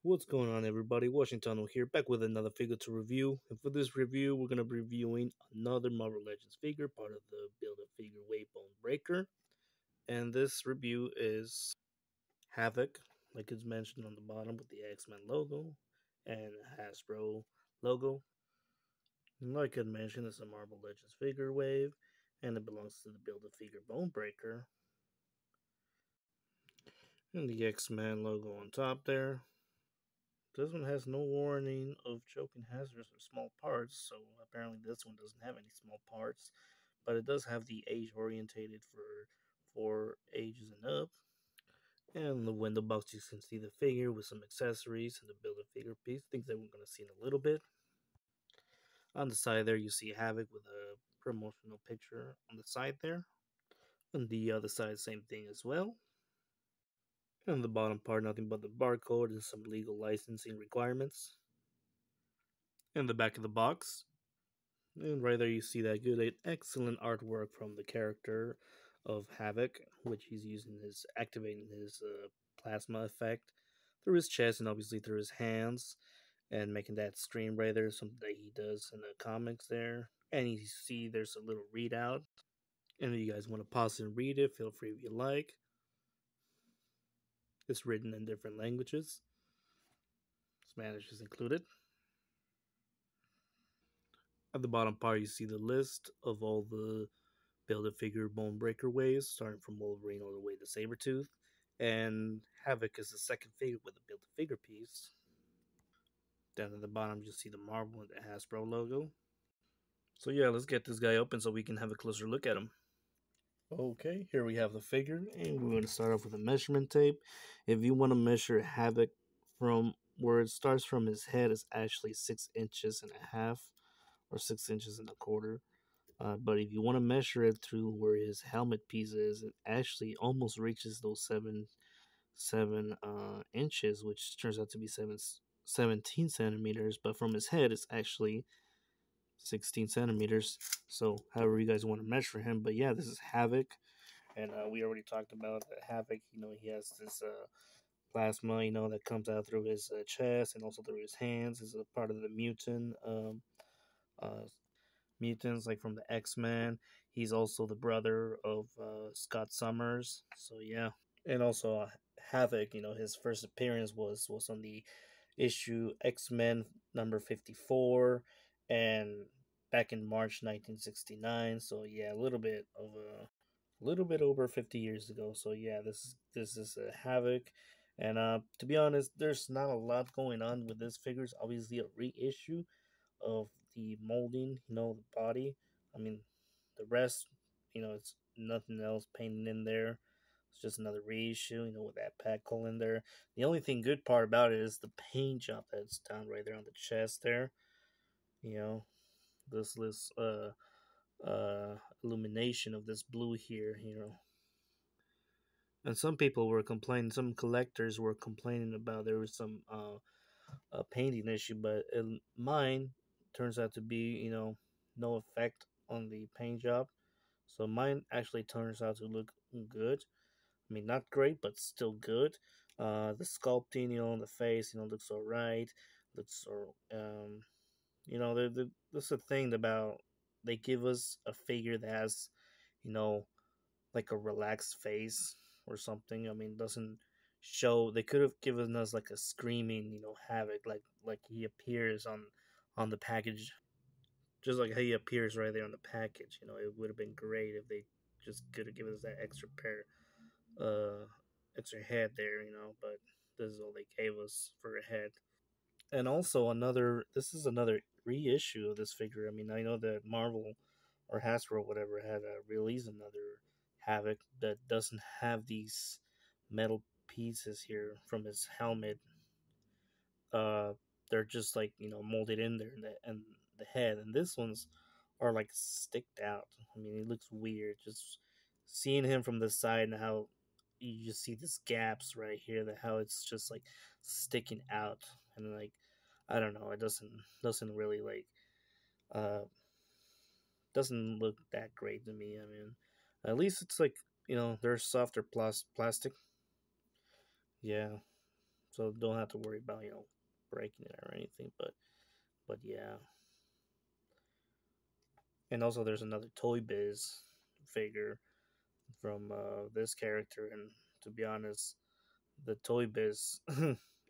What's going on, everybody? Washington here, back with another figure to review. And for this review, we're going to be reviewing another Marvel Legends figure, part of the Build a Figure Wave Bonebreaker. And this review is Havok, like it's mentioned on the bottom with the X-Men logo and Hasbro logo. And like I mentioned, it's a Marvel Legends figure wave, and it belongs to the Build a Figure Bonebreaker. And the X-Men logo on top there. This one has no warning of choking hazards or small parts, so apparently this one doesn't have any small parts, but it does have the age orientated for ages and up. And in the window box, you can see the figure with some accessories and the build a figure piece, things that we're going to see in a little bit. On the side there, you see Havok with a promotional picture on the side there. On the other side, same thing as well. And the bottom part, nothing but the barcode and some legal licensing requirements. In the back of the box, and right there, you see that good, excellent artwork from the character of Havok, which he's using his activating his plasma effect through his chest and obviously through his hands, and making that scream right there, something that he does in the comics there. And you see there's a little readout, and if you guys want to pause and read it, feel free if you like. It's written in different languages. Spanish is included. At the bottom part, you see the list of all the Build a Figure Bonebreaker waves, starting from Wolverine all the way to Sabretooth. And Havok is the second figure with a Build a Figure piece. Down at the bottom, you see the Marvel and the Hasbro logo. So yeah, let's get this guy open so we can have a closer look at him. Okay, here we have the figure, and we're going to start off with a measurement tape. If you want to measure Havok from where it starts from his head, is actually 6 inches and a half or 6 inches and a quarter. But if you want to measure it through where his helmet piece is, it actually almost reaches those seven inches, which turns out to be 17 centimeters. But from his head, it's actually 16 centimeters. So, however you guys want to measure him, but yeah, this is Havok, and we already talked about Havok. He has this plasma, that comes out through his chest and also through his hands. Is a part of the uh, mutants, like from the X-Men. He's also the brother of Scott Summers. So yeah, and also Havok. His first appearance was on the issue X-Men number 54, and back in March 1969. So yeah, a little bit over 50 years ago. So yeah, this is a Havok. And to be honest, there's not a lot going on with this figure. It's obviously a reissue of the molding, the body. I mean, the rest, it's nothing else painted in there. It's just another reissue, with that pack hole in there. The only thing good part about it is the paint job that's down right there on the chest there. You know, this illumination of this blue here. And some people were complaining, some collectors were complaining about there was some a painting issue, but mine turns out to be, no effect on the paint job. So mine actually turns out to look good. I mean, not great, but still good. The sculpting, on the face, looks all right. Looks so, that's the thing about they give us a figure that has, you know, like a relaxed face or something. I mean, doesn't show. They could have given us like a screaming, Havok, like he appears on the package, just like how he appears right there on the package. It would have been great if they just could have given us that extra head there. But this is all they gave us for a head. And also this is another reissue of this figure. I mean, I know that Marvel or Hasbro, whatever, had released another Havok that doesn't have these metal pieces here from his helmet. Uh, they're just like molded in there and the head, and this one's are like sticked out. I mean, it looks weird just seeing him from the side and how you just see these gaps right here, that how it's just like sticking out, and like I don't know, it doesn't really like uh doesn't look that great to me. I mean, at least it's like there's softer plastic. Yeah, so don't have to worry about breaking it or anything. But yeah, and also there's another Toy Biz figure from this character, and to be honest, the Toy Biz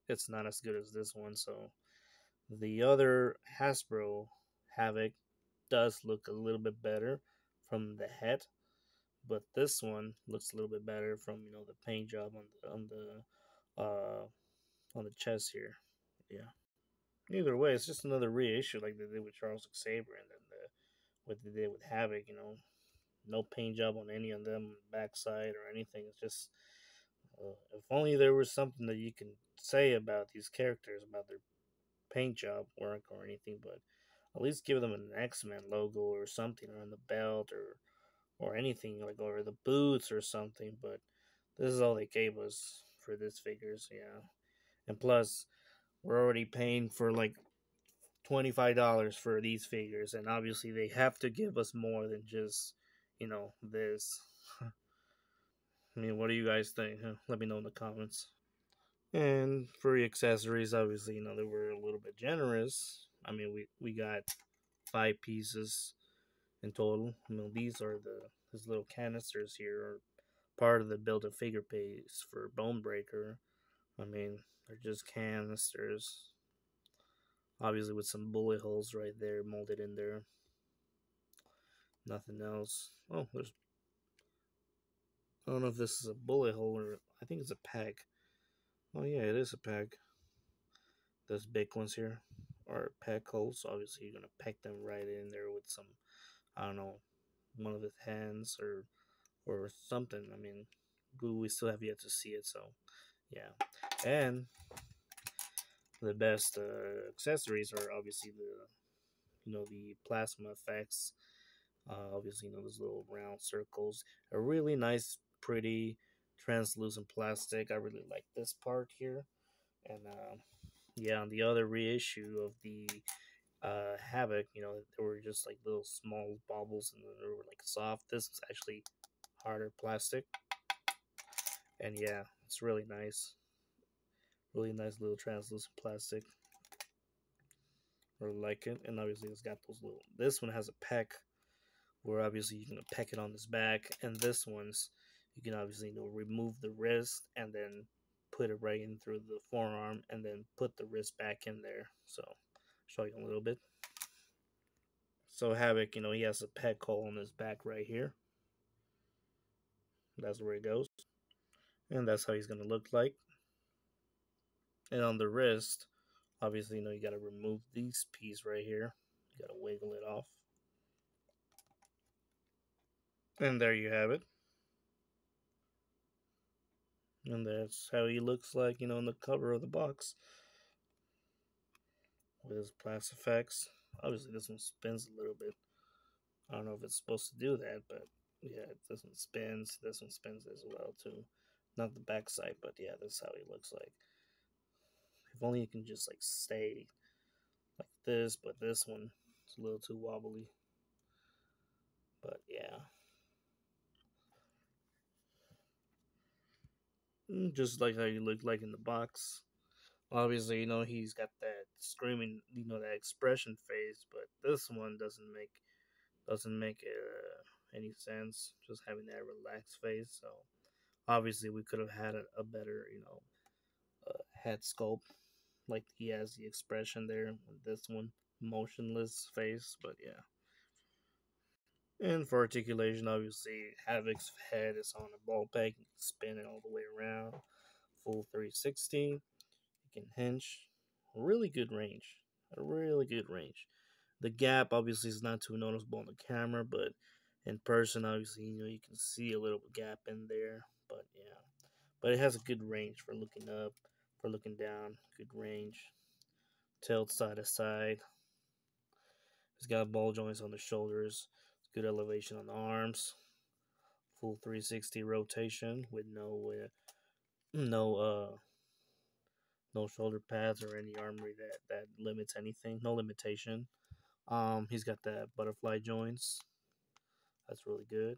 it's not as good as this one. So the other Hasbro Havok does look a little bit better from the head, but this one looks a little bit better from the paint job on the chest here. Yeah. Either way, it's just another reissue like they did with Charles Xavier, and then what they did with Havok. No paint job on any of them, backside or anything. It's just if only there was something that you can say about these characters, about their paint job work or anything, but at least give them an X-Men logo or something on the belt or anything like or the boots or something. But this is all they gave us for this figures, yeah. And plus, we're already paying for like $25 for these figures, and obviously they have to give us more than just this. I mean, what do you guys think? Let me know in the comments. And for the accessories, obviously, they were a little bit generous. I mean, we got 5 pieces in total. These are these little canisters here are part of the build a figure piece for Bonebreaker. I mean, they're just canisters, obviously with some bullet holes right there molded in there. Nothing else. Oh, there's. I don't know if this is a bullet hole or I think it's a peg. Oh yeah, it is a peg. Those big ones here are peg holes. So obviously, you're gonna peg them right in there with some, I don't know, one of his hands or something. I mean, we still have yet to see it. So yeah, and the best accessories are obviously the plasma effects. Obviously, those little round circles. A really nice, pretty, translucent plastic. I really like this part here. And yeah, on the other reissue of the Havok, there were just like little small baubles and they were like soft. This is actually harder plastic. And yeah, it's really nice. Really nice little translucent plastic. Really like it. And obviously, it's got those little. This one has a peck where obviously you can peck it on his back, and this one's you can obviously remove the wrist and then put it right in through the forearm and then put the wrist back in there. So show you a little bit. So Havok, he has a peck hole on his back right here. That's where it goes, and that's how he's gonna look like. And on the wrist, obviously, you got to remove this piece right here. You got to wiggle it off, and there you have it. And that's how he looks like, on the cover of the box with his plastic effects. Obviously, this one spins a little bit. I don't know if it's supposed to do that, but yeah, this one spins. This one spins as well too. Not the backside, but yeah, this is how he looks like. If only you can just like stay like this, but this one is a little too wobbly. But yeah, just like how you look like in the box. Obviously, he's got that screaming, that expression face, but this one doesn't make any sense. Just having that relaxed face. So obviously, we could have had a better, head sculpt, like he has the expression there. With this one, motionless face, but yeah. And for articulation, obviously, Havok's head is on a ball peg. You can spin it all the way around, full 360. You can hinge. Really good range. A really good range. The gap obviously is not too noticeable on the camera, but in person, obviously, you can see a little gap in there. But yeah, but it has a good range for looking up, for looking down. Good range. Tilt side to side. It's got ball joints on the shoulders. Good elevation on the arms. Full 360 rotation with no no shoulder pads or any armory that limits anything. No limitation. He's got that butterfly joints. That's really good.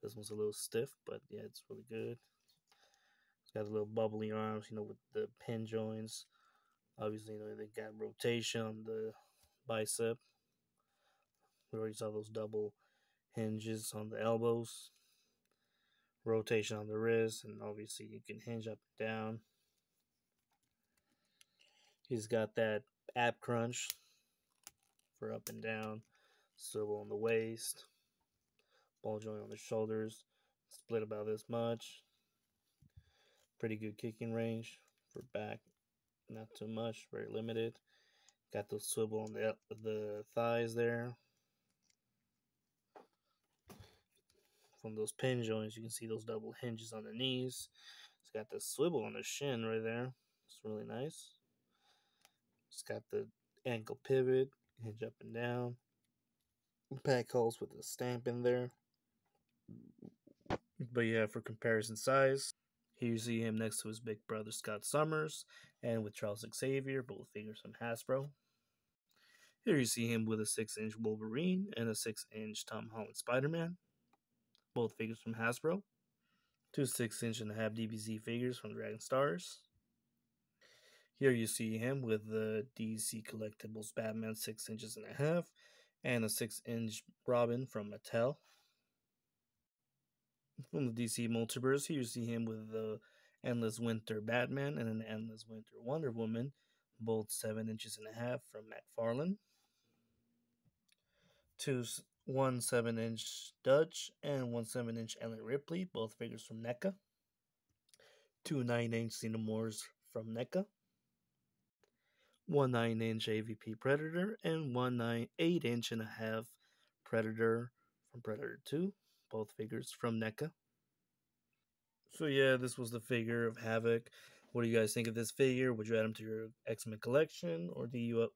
This one's a little stiff, but yeah, it's really good. It's got the little bubbly arms, with the pin joints. Obviously, they got rotation on the bicep. We already saw those double hinges on the elbows, rotation on the wrist, and obviously you can hinge up and down. He's got that ab crunch for up and down, swivel on the waist, ball joint on the shoulders, split about this much. Pretty good kicking range for back, not too much, very limited. Got those swivel on the thighs there. From those pin joints, you can see those double hinges on the knees. It's got the swivel on the shin right there. It's really nice. It's got the ankle pivot, hinge up and down. Pack holes with a stamp in there. But yeah, for comparison size, here you see him next to his big brother Scott Summers and with Charles Xavier, both figures from Hasbro. Here you see him with a 6-inch Wolverine and a 6-inch Tom Holland Spider-Man, both figures from Hasbro. Two 6-inch and a half DBZ figures from Dragon Stars. Here you see him with the DC Collectibles Batman 6 inches and a half and a 6-inch Robin from Mattel. From the DC Multiverse, here you see him with the Endless Winter Batman and an Endless Winter Wonder Woman, both 7 inches and a half from McFarlane. One 7-inch Dutch and one 7-inch Ellen Ripley, both figures from NECA. Two 9-inch Xenomorphs from NECA. One 9-inch AVP Predator and one 8-inch and a half Predator from Predator 2, both figures from NECA. So yeah, this was the figure of Havok. What do you guys think of this figure? Would you add him to your X-Men collection, or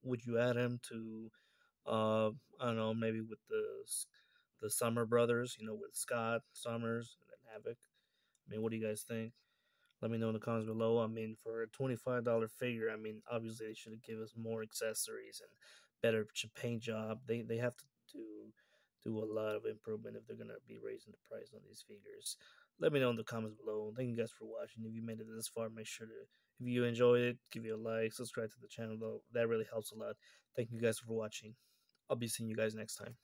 would you add him to I don't know, maybe with the Summer brothers, with Scott Summers and then Havok? I mean, what do you guys think? Let me know in the comments below. I mean, for a $25 figure, I mean, obviously they should have given us more accessories and better paint job. They have to do a lot of improvement if they're gonna be raising the price on these figures. Let me know in the comments below. Thank you guys for watching. If you made it this far, make sure to, if you enjoyed it, give you a like, subscribe to the channel though. That really helps a lot. Thank you guys for watching. I'll be seeing you guys next time.